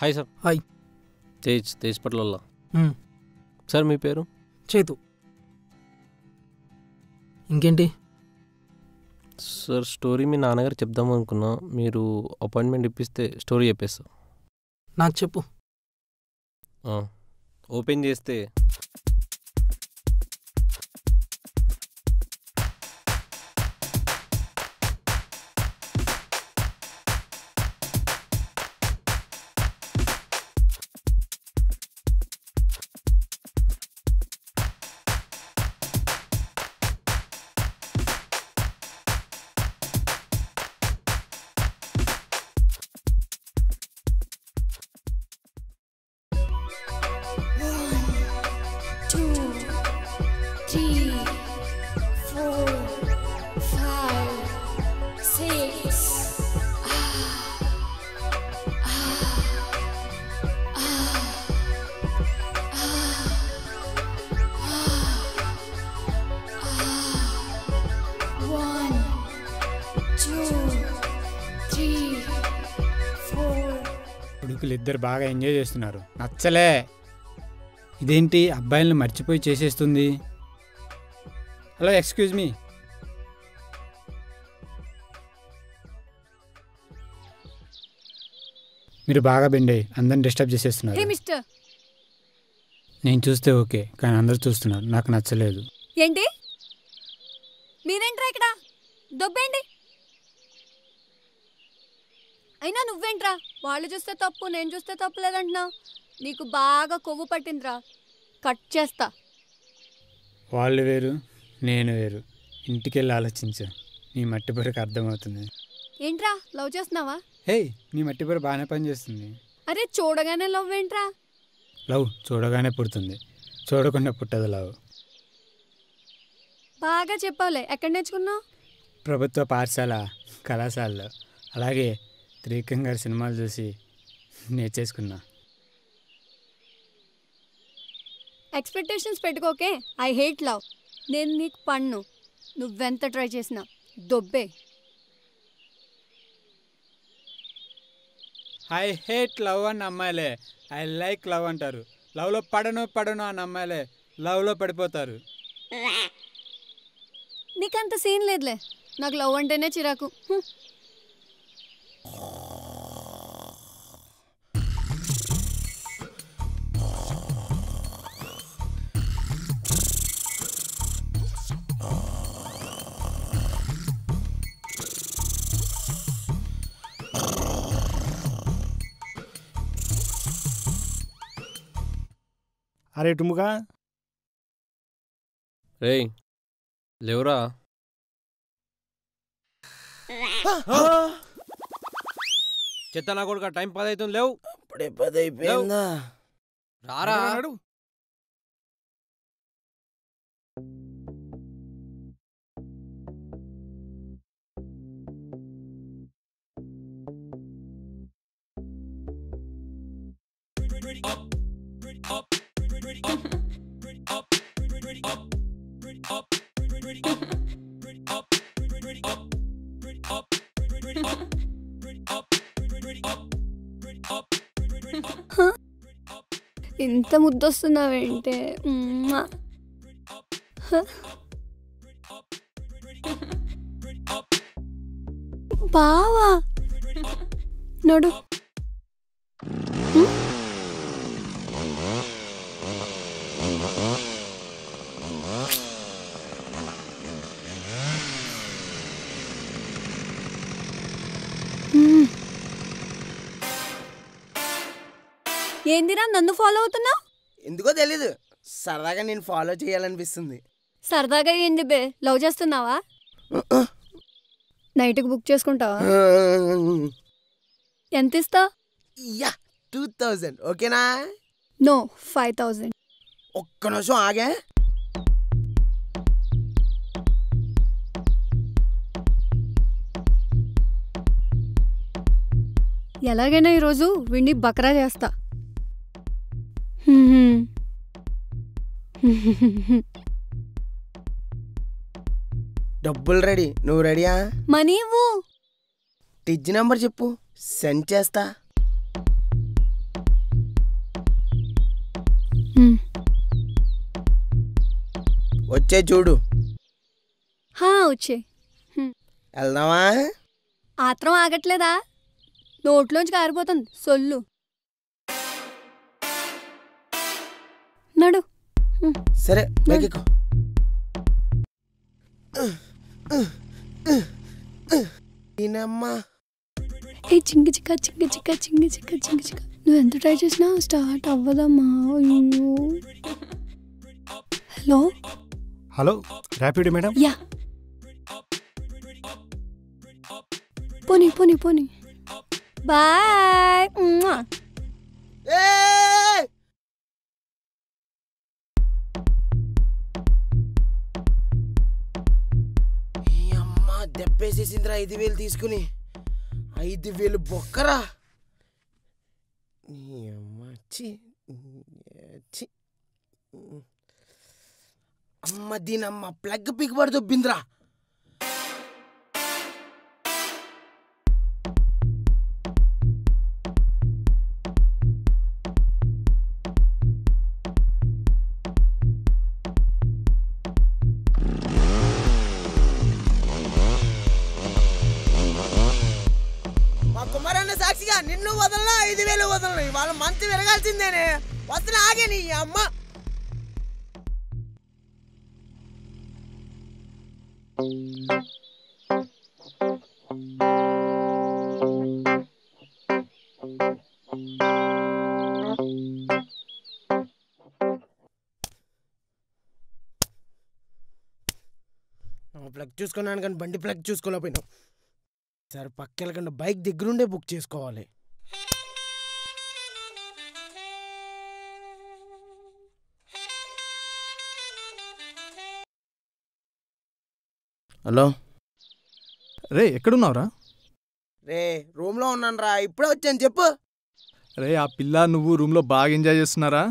Hi sir. Hi. Tej పట్ల sir. మీ పేరు? చేతు. ఇంకేంటి సార్? స్టోరీ మీ నాన్నగారు చెప్దాం అనుకున్నా, మీరు అపాయింట్మెంట్ ఇప్పిస్తే స్టోరీ చెప్పేస్తా. నాకు చెప్పు. ఓపెన్ చేస్తే కొడుకులు ఇద్దరు బాగా ఎంజాయ్ చేస్తున్నారు. నచ్చలే. ఇదేంటి అబ్బాయిలను మర్చిపోయి చేసేస్తుంది? Hello, excuse me. మీరు బాగా బెండ్ అయ్యి అందరిని డిస్టర్బ్ చేసేస్తున్నారు. నేను చూస్తే ఓకే, కానీ అందరూ చూస్తున్నారు. నాకు నచ్చలేదు. ఏంటి మీరేంట్రా ఇక్కడ? దొబ్బేండి. అయినా నువ్వేంట్రా వాళ్ళు చూస్తే తప్పు నేను చూస్తే తప్పు లేదంటున్నా? నీకు బాగా కొవ్వు పట్టిందిరా, కట్ చేస్తా. వాళ్ళు వేరు, నేను వేరు. ఇంటికెళ్ళి ఆలోచించు, నీ మట్టి బుర్రకు అర్థమవుతుంది. ఏంట్రా లవ్ చేస్తున్నావా? హే, నీ మట్టి బుర్ర బాగానే పనిచేస్తుంది. అరే చూడగానే లవ్ ఏంట్రా? లవ్ చూడగానే పుడుతుంది, చూడకుండా పుట్టదు లవ్. బాగా చెప్పావులే. ఎక్కడ నేర్చుకున్నావు? ప్రభుత్వ పాఠశాల కళాశాలలో, అలాగే త్రివిక్రమ్ గారి సినిమాలు చూసి నేర్చేసుకున్నా. ఎక్స్పెక్టేషన్స్ పెట్టుకోకే. I hate love. నేను నీకు పన్ను, నువ్వెంత ట్రై చేసినా దొబ్బే. ఐ హేట్ లవ్ అన్న అమ్మాయిలే ఐ లైక్ లవ్ అంటారు. లవ్లో పడను అన్న అమ్మాయిలే లవ్లో పడిపోతారు. నీకంత సీన్ లేదులే. నాకు లవ్ అంటేనే చిరాకు. అరే టుముగా, రేయ్ లేవురా. చెత్త నా కొడుకు, టైం 10 అవుతుంది. లేవు. అప్పుడే 10 అయిపోయిందా? రారా. ఇంత ముద్దొస్తున్నావేంటే? బావా నడు. ఏందిరా నన్ను ఫాలో అవుతున్నావు? ఎందుకో తెలీదు, సరదాగా నేను ఫాలో చేయాలనిపిస్తుంది. సరదాగా ఏంది బే? లవ్ చేస్తున్నావా? నైట్కి బుక్ చేసుకుంటావా? ఎంత ఇస్తా? యా 2000 ఓకేనా? నో 5000. ఒక్క నిమిషం ఆగే. ఎలాగైనా ఈరోజు వీడిని బకరా చేస్తా. డబ్బులు రెడీ, నువ్వు రెడీయా? మనీ ఇవ్వు. టిజ్ నెంబర్ చెప్పు, సెండ్ చేస్తా. వచ్చే చూడు. వచ్చే. వెళ్దామా? ఆత్రం ఆగట్లేదా? నోట్లోంచి కారిపోతుంది సొల్లు. నడు. సరే బైకెక్కు. ఈయనమ్మా ఏ చింగి చిక్క చింగి చిక్క చింగి చిక్క చింగి చిక్క. నువ్వు ఎంత ట్రై చేసినా స్టార్ట్ అవ్వదమ్మా. అయ్యో. Hello hello, Rapido madam. Yeah, పోనీ పోనీ పోనీ. బాయ్. అమ్మా దెబ్బేసేసిందిరా 5,000 తీసుకుని. 5,000 బొక్కరా. అమ్మ దీనమ్మ ప్లగ్ పిక్బడి దొబ్బిందిరా. మా కుమారన్న సాక్షిగా నిన్ను వదలనా 5,000 వదలను. వాళ్ళ మంచి విరగాల్సిందేనే. వస్తున్న ఆగే నీ అమ్మ. ప్లగ్ చూసుకున్నాను కానీ బండి ప్లగ్ చూసుకోలేకపోయినావు. సరే పక్కెళ్ళకుండా బైక్ దగ్గరుండే బుక్ చేసుకోవాలి. హలో రే, ఎక్కడున్నావురా? రే రూమ్లో ఉన్నాను రా, ఇప్పుడే వచ్చాను. చెప్పు. రే, ఆ పిల్ల నువ్వు రూమ్లో బాగా ఎంజాయ్ చేస్తున్నారా?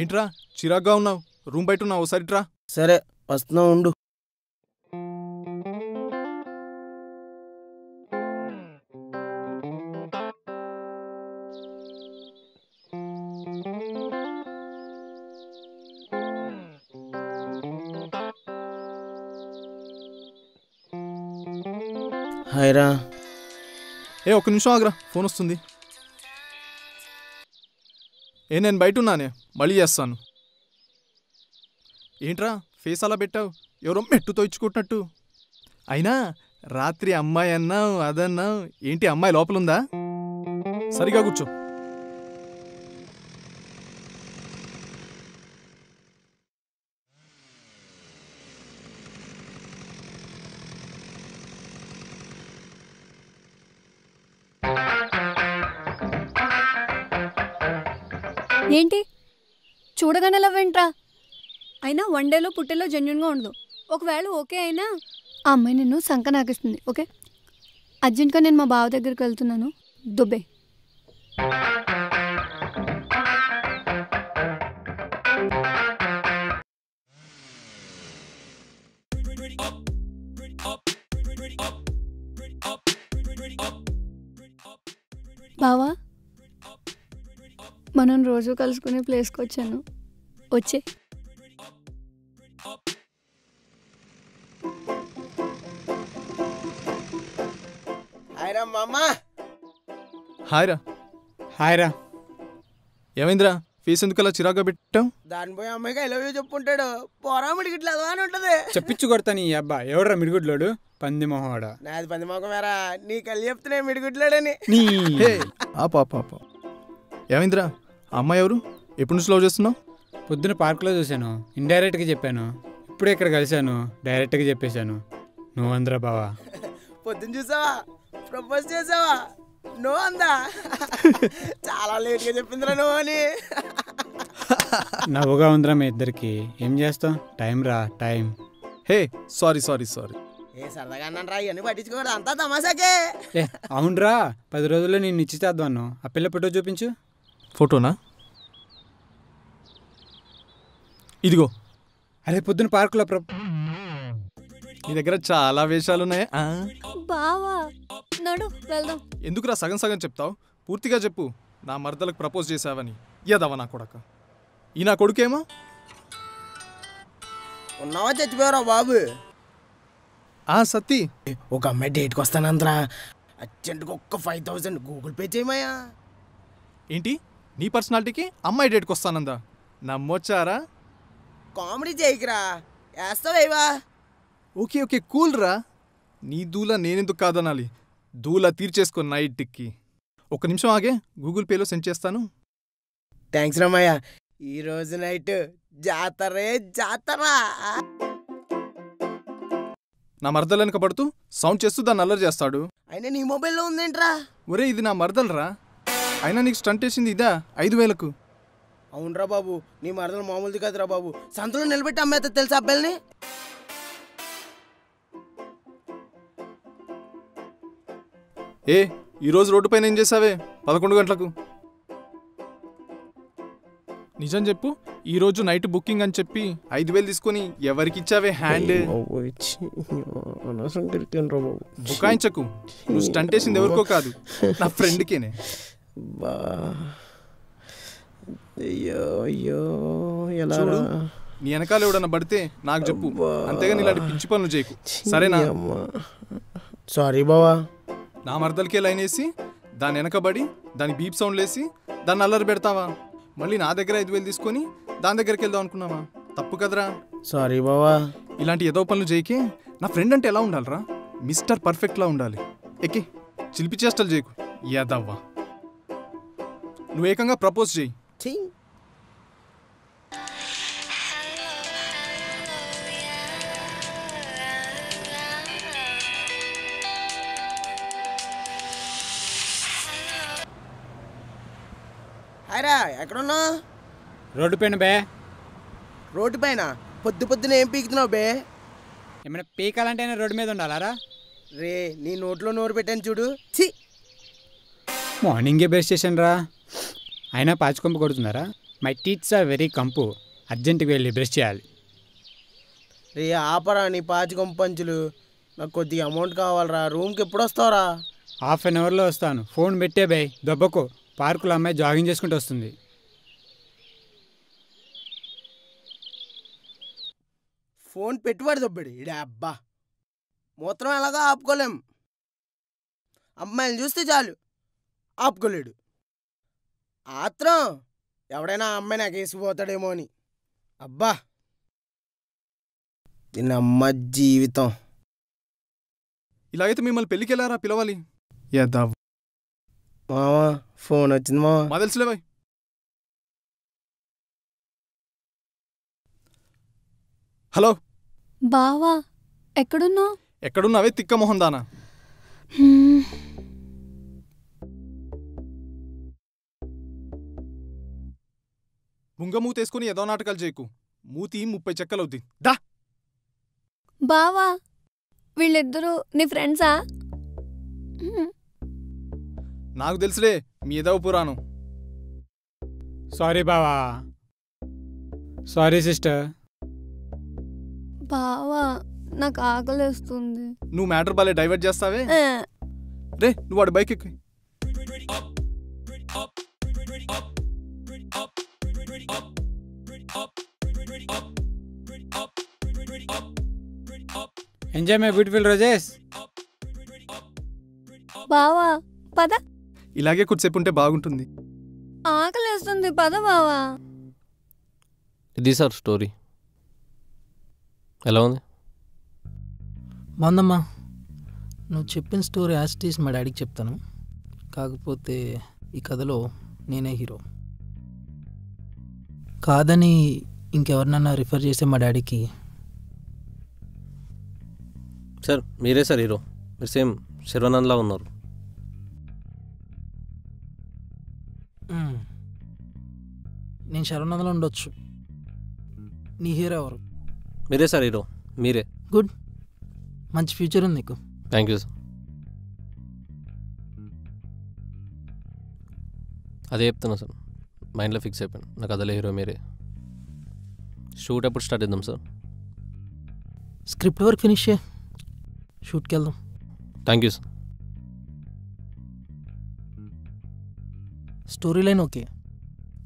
ఏంట్రా చిరాగ్గా ఉన్నావు? రూమ్ బయట ఉన్నావు, ఒకసారి రా. సరే వస్తున్నా ఉండు. హాయ్రా. ఒక్క నిమిషం ఆగరా, ఫోన్ వస్తుంది. నేను బయట ఉన్నానే, మళ్ళీ చేస్తాను. ఏంట్రా ఫేస్ అలా పెట్టావు? ఎవరో మెట్టుతో ఇచ్చుకుంటున్నట్టు. అయినా రాత్రి అమ్మాయి అన్నావు, అదన్నావు. ఏంటి అమ్మాయి లోపలుందా? సరిగా కూర్చో. ఏంటి చూడగానే లవ్వేంట్రా? అయినా వన్ డేలో పుట్టేలో జెన్యున్గా ఉండదు. ఒకవేళ ఓకే అయినా ఆ అమ్మాయి నిన్ను సంక నాకిస్తుంది. ఓకే, అర్జెంట్గా నేను మా బావ దగ్గరికి వెళ్తున్నాను. దుబ్బే. బావా, మనం రోజు కలుసుకునే ప్లేస్కి వచ్చాను. వచ్చే. హాయ్రా మామా. హాయ్రా. హాయ్రా. ఏమైందిరా ఫేస్ ఎందుకు అలా చిరాగ్గా పెట్టావు? దాని పోయి అమ్మాయికి ఐ లవ్ యూ చెప్పుంటాడు. పోరా మిడిగిట్లేదు అని ఉంటది. చెప్పించు కొడతాను ఈ అబ్బా. ఎవడరా మిడిగుడ్లోడు? పంది మొహవాడా. నాది 10 మొఖమేరా. నీ కళ్ళు చెప్తున్నా మిడిగుడ్లాడని. నీ పాప ఏమైందిరా? అమ్మాయి ఎవరు? ఎప్పుడు నుంచి లవ్ చేస్తున్నావు? పొద్దున పార్క్లో చూశాను, ఇండైరెక్ట్గా చెప్పాను. ఇప్పుడే ఇక్కడ కలిశాను, డైరెక్ట్గా చెప్పేశాను. నువ్వందరా బావా. పొద్దున్న చూసావా? ప్రపోజ్ చేసావా? నో అందా. చాలా లేట్గా చెప్పిందిరా నువ్వు అని. నవ్వుగా ఉందిరా మీ ఇద్దరికి. ఏం చేస్తాం? టైం రా, టైం. Hey sorry. ఏ సరదాగా అన్నాను రా, ఇవన్నీ పట్టించుకోకూడదు. అంతా తమాసాకే. అవునరా, 10 రోజుల్లో నేను నిశ్చితార్థం. ఆ పిల్ల ఫోటో చూపించు. ఫోటోనా? ఇదిగో. అరే పొద్దున పార్కులో నీ దగ్గర చాలా వేషాలున్నాయి. బావా నడు వెళ్దాం. ఎందుకురా సగం సగం చెప్తావు? పూర్తిగా చెప్పు. నా మర్దలకు ప్రపోజ్ చేసావని. యదవ నా కొడక. ఈ నా కొడుకేమో ఉన్నావా చచ్చిపోయారా బాబు? సత్తి, ఒక అమ్మాయి డేట్కి వస్తానంతరా, అర్జెంట్గా ఒక్క 5000 గూగుల్ పే చేయమయ్యా. ఏంటి నీ పర్సనాలిటీకి అమ్మాయి డేట్కి వస్తానందా? నమ్మొచ్చారా? కామెడీ చేయకురా, వేస్తావేవా? ఓకే ఓకే కూల్ రా. నీ దూల నేనెందుకు కాదనాలి? దూల తీర్చేసుకో నైట్కి. ఒక నిమిషం ఆగే, గూగుల్ పేలో సెండ్ చేస్తాను. థ్యాంక్స్ రమ్మయ్య. ఈరోజు నైట్ జాతరే జాతరా. నా మరదలు వెనక పడుతూ సౌండ్ చేస్తూ దాన్ని అల్లరి చేస్తాడు. అయినా నీ మొబైల్లో ఉందేంట్రా? ఒరే ఇది నా మరదలరా. అయినా నీకు స్టంట్ వేసింది ఇదా 5000కు. అవునరా బాబు, నీ మరదలు మామూలుది కదరా బాబు. సంతలో నిలబెట్టి అమ్మేత తెలుసా అబ్బాయిల్ని? ఈరోజు రోడ్డు పైన ఏం చేసావే 11 గంటలకు? నిజం చెప్పు, ఈరోజు నైట్ బుకింగ్ అని చెప్పి 5000 తీసుకొని ఎవరికి ఇచ్చావే హ్యాండ్? బుకాయించకు, నువ్వు స్టంట్ వేసింది ఎవరికో కాదు, నా ఫ్రెండ్కేనే. చూడు, నీ వెనకాల ఎవడన్నా పడితే నాకు చెప్పు, అంతేగాని ఇలాంటి పిచ్చి పనులు చేయకు, సరేనా? సారీ బావా. నా మరదలకే లైన్ వేసి దాని వెనకబడి దాని బీప్ సౌండ్ వేసి దాన్ని అల్లరి పెడతావా? మళ్ళీ నా దగ్గర 5000 తీసుకొని దాని దగ్గరికి వెళ్దాం అనుకున్నావా? తప్పు కదరా. సారీ బావా. ఇలాంటి ఏదో పనులు చేయకే. నా ఫ్రెండ్ అంటే ఎలా ఉండాలిరా? మిస్టర్ పర్ఫెక్ట్లా ఉండాలి. ఎక్కి చిలిపి చేష్టలు చేయకు యాదవ్వా. నువ్వు ఏకంగా ప్రపోజ్ చేయి. హాయ్రా, ఎక్కడున్నా? రోడ్డు పైన బే. రోడ్డు పైన పొద్దు పొద్దున ఏం పీకుతున్నావు బే? ఏమైనా పీకాలంటే రోడ్డు మీద ఉండాలారా? రే, నీ నోట్లో నోరు పెట్టాను చూడు. ఛీ, మార్నింగే బ్రష్ చేశాను రా, అయినా పాచికొంపు కొడుతున్నారా? మై టీత్స్ ఆర్ వెరీ కంపు, అర్జెంటుగా వెళ్ళి బ్రష్ చేయాలి. రే ఆపరా నీ పాచికొంపు పంచులు. నాకు కొద్దిగా అమౌంట్ కావాలరా. రూమ్కి ఎప్పుడు వస్తావురా? హాఫ్ అన్ అవర్లో వస్తాను. ఫోన్ పెట్టే బే, దెబ్బకు. పార్కులో అమ్మాయి జాగింగ్ చేసుకుంటూ వస్తుంది. ఫోన్ పెట్టుబడి దొబ్బడి ఇడే అబ్బా. మూత్రం ఎలాగా ఆపుకోలేం. అమ్మాయిని చూస్తే చాలు ఆపుకోలేడు. ఆత్రం ఎవడైనా అమ్మాయి నాకు వేసిపోతాడేమో అని. అబ్బా, దీని అమ్మ జీవితం. ఇలాగైతే మిమ్మల్ని పెళ్ళికి వెళ్ళారా పిలవాలి. యాదవ్. మావా ఫోన్ వచ్చింది మావా. మా తెలుసులే బాయ్. హలో బావా, ఎక్కడున్నావు? ఎక్కడున్నావే తిక్క మొహం దానా? ముంగ మూతేసుకుని ఏదో నాటకాలు చేయకు. మూతి 30 చెక్కలవుద్ది. దా. బావా, వీళ్ళిద్దరూ నీ ఫ్రెండ్సా? నాకు తెలుసులే మీ ఏదో పురాణం. సారీ బావా. Sorry sister. బావా, నాకు ఆకలేస్తుంది. నువ్వు మ్యాటర్ బాలే డైవర్ట్ చేస్తావే. రే నువ్వు వాడి బైక్ ఎక్కి. Enjoy my beautiful roses. బావా పద. ఇలాగే కొద్దిసేపు ఉంటే బాగుంటుంది. ఆకలేస్తుంది, పద బావా. ఇది సార్ స్టోరీ ఎలా ఉంది? బాగుందమ్మా. నువ్వు చెప్పిన స్టోరీ యాస్టీస్ మా డాడీకి చెప్తాను. కాకపోతే ఈ కథలో నేనే హీరో. కాదని ఇంకెవరినన్నా రిఫర్ చేస్తే మా డాడీకి. సార్ మీరే సార్ హీరో. మీరు సేమ్ శర్వానంద్లా ఉన్నారు. నేను శరవనందలో ఉండొచ్చు. నీ హీరో ఎవరు? మీరే సార్ హీరో, మీరే. గుడ్, మంచి ఫ్యూచర్ ఉంది నీకు. Thank you sir. అదే చెప్తున్నా సార్, మైండ్లో ఫిక్స్ అయిపోయాను. నాకు అదలే హీరో మీరే. షూట్ ఎప్పుడు స్టార్ట్ చేద్దాం సార్? స్క్రిప్ట్ వర్క్ ఫినిష్ చేయి, షూట్కి వెళ్దాం. Thank you sir. Story line okay,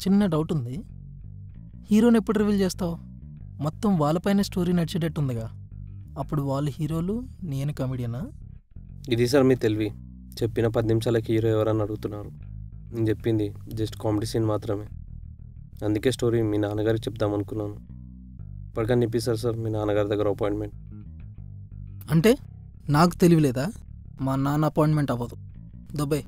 చిన్న డౌట్ ఉంది. హీరోని ఎప్పుడు రివీల్ చేస్తావు? మొత్తం వాళ్ళపైన స్టోరీ నడిచేటట్టుందిగా. అప్పుడు వాళ్ళు హీరోలు, నేను కమెడియనా? ఇది సార్ మీ తెలివి. చెప్పిన 10 నిమిషాలకి హీరో ఎవరని అడుగుతున్నారు. నేను చెప్పింది జస్ట్ కామెడీ సీన్ మాత్రమే. అందుకే స్టోరీ మీ నాన్నగారికి చెప్దాం అనుకున్నాను. ఇప్పటికన్నా ఇప్పిస్తారు సార్ మీ నాన్నగారి దగ్గర అపాయింట్మెంట్. అంటే నాకు తెలియలేదా? మా నాన్న అపాయింట్మెంట్ అవ్వదు. దుబాయ్